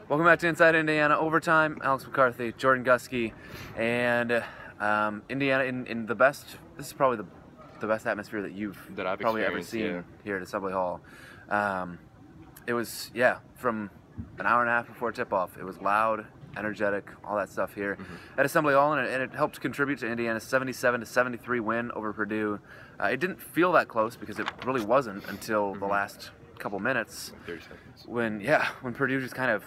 Welcome back to Inside Indiana Overtime. Alex McCarthy, Jordan Gusky, and Indiana in the best. This is probably the best atmosphere that I've probably ever experienced, seen yeah. here at Assembly Hall. It was from an hour and a half before tip-off. It was loud, energetic, all that stuff here at Assembly Hall, and it helped contribute to Indiana's 77-73 win over Purdue. It didn't feel that close because it really wasn't until the last couple minutes. 30 seconds. When Purdue just kind of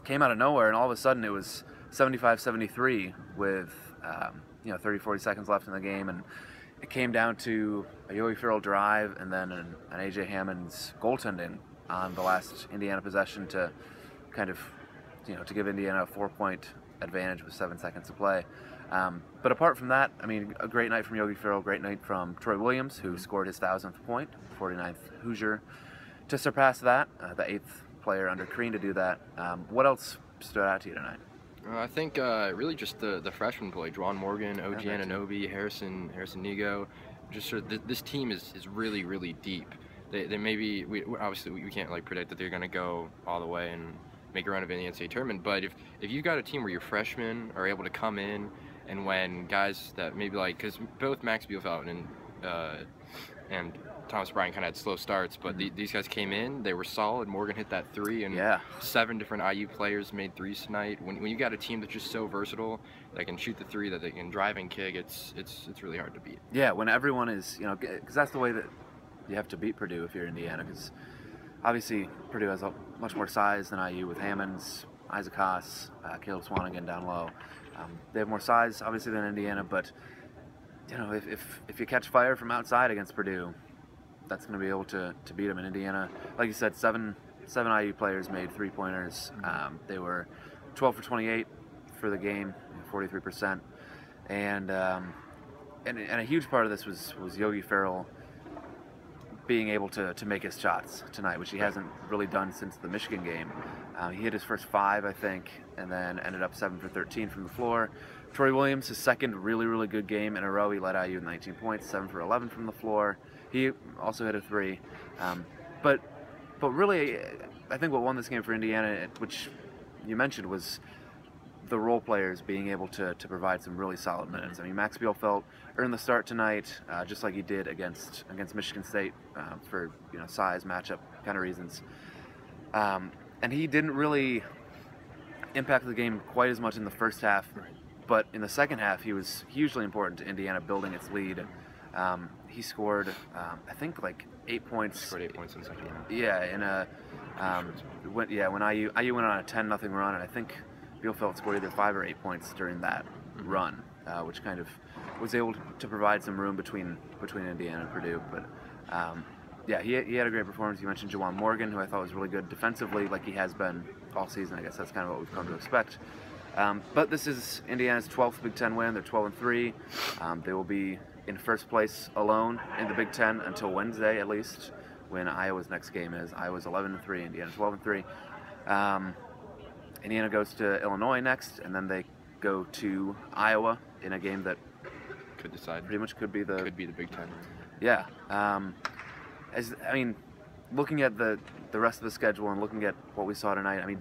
came out of nowhere, and all of a sudden it was 75-73 with 30-40 seconds left in the game, and it came down to a Yogi Ferrell drive and then an A.J. Hammond's goaltending on the last Indiana possession to kind of to give Indiana a 4-point advantage with 7 seconds to play. But apart from that, I mean, a great night from Yogi Ferrell, great night from Troy Williams, who scored his 1,000th point, 49th Hoosier, to surpass that, the 8th player under Crean to do that. What else stood out to you tonight? I think really just the freshman play. Juwan Morgan, OG Anunoby, Harrison Nigo. Just sort of this team is really, really deep. They maybe obviously we can't predict that they're going to go all the way and make a run of in the NCAA tournament. But if you've got a team where your freshmen are able to come in, and when guys that maybe because both Max Bielfeldt and Thomas Bryant kind of had slow starts, but these guys came in, they were solid. Morgan hit that 3, and 7 different IU players made 3s tonight. When you got a team that's just so versatile, that can shoot the 3, that they can drive and kick, it's really hard to beat. Yeah, when everyone is, because that's the way that you have to beat Purdue if you're Indiana, because obviously Purdue has much more size than IU with Hammonds, Isaac Haas, Caleb Swanigan down low. They have more size, obviously, than Indiana, but if you catch fire from outside against Purdue, that's going to be able to beat them. In Indiana, like you said, seven IU players made 3-pointers. They were 12 for 28 for the game, 43%, and a huge part of this was Yogi Ferrell being able to make his shots tonight, which he hasn't really done since the Michigan game. He hit his first 5, I think, and then ended up 7 for 13 from the floor. Troy Williams, his second really, really good game in a row. He led IU with 19 points, 7 for 11 from the floor. He also hit a 3. But really, I think what won this game for Indiana, which you mentioned, was the role players being able to provide some really solid minutes. I mean, Max Bielfeldt earned the start tonight, just like he did against Michigan State for size, matchup kind of reasons. And he didn't really impact the game quite as much in the first half, but in the second half he was hugely important to Indiana building its lead. He scored, I think, 8 points. Scored 8 points in the second half. Yeah, when IU went on a 10-0 run, and I think Bielfeldt scored either 5 or 8 points during that run, which kind of was able to provide some room between Indiana and Purdue. But he had a great performance. You mentioned Juwan Morgan, who I thought was really good defensively, like he has been all season. I guess that's kind of what we've come to expect. But this is Indiana's 12th Big Ten win. They're 12-3. They will be in first place alone in the Big Ten until Wednesday, at least, when Iowa's next game is. Iowa's 11-3, Indiana 12-3. Indiana goes to Illinois next, and then they go to Iowa in a game that could decide. Pretty much could be the Big Ten. Yeah. Looking at the rest of the schedule and looking at what we saw tonight, I mean,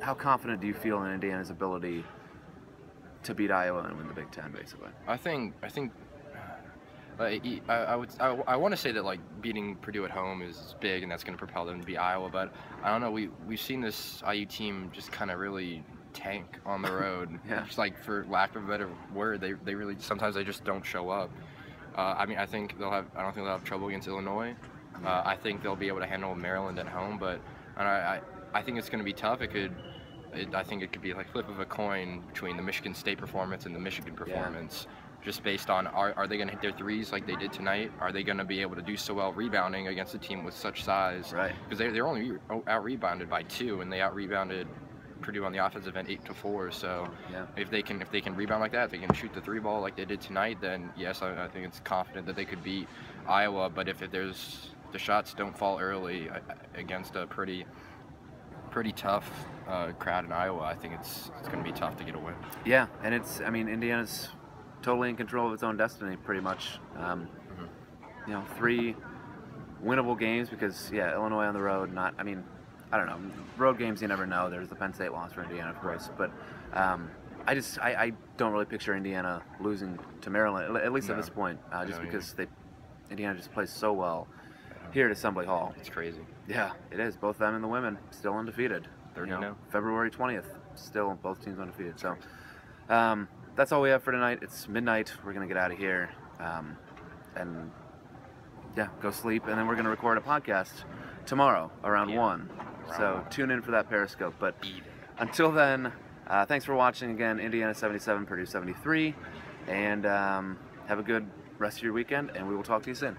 how confident do you feel in Indiana's ability to beat Iowa and win the Big Ten, basically? I think I want to say that beating Purdue at home is big, and that's going to propel them to beat Iowa. But I don't know. We've seen this IU team just kind of really tank on the road. Just for lack of a better word, they really sometimes they just don't show up. I don't think they'll have trouble against Illinois. I think they'll be able to handle Maryland at home, but I think it's going to be tough. I think it could be flip of a coin between the Michigan State performance and the Michigan performance. Just based on are they going to hit their 3s like they did tonight? Are they going to be able to do so well rebounding against a team with such size? Right. Because they're only out-rebounded by 2, and they out-rebounded Purdue on the offensive end 8-4. So if they can rebound like that, if they can shoot the 3 ball like they did tonight, then yes, I think it's confident that they could beat Iowa. But if there's the shots don't fall early against a pretty tough crowd in Iowa, I think it's going to be tough to get a win. Yeah, and Indiana's totally in control of its own destiny, pretty much. 3 winnable games because Illinois on the road. I don't know. Road games, you never know. There's the Penn State loss for Indiana, of course, but I don't really picture Indiana losing to Maryland, at least at this point, just because Indiana just plays so well here at Assembly Hall. It's crazy. Yeah, it is. Both them and the women still undefeated. 30-0. February 20th, still both teams undefeated. So that's all we have for tonight. It's midnight. We're gonna get out of here, and yeah, go sleep, and then we're gonna record a podcast tomorrow around 1. So tune in for that Periscope. But until then, thanks for watching again. Indiana 77, Purdue 73, and have a good rest of your weekend, and we will talk to you soon.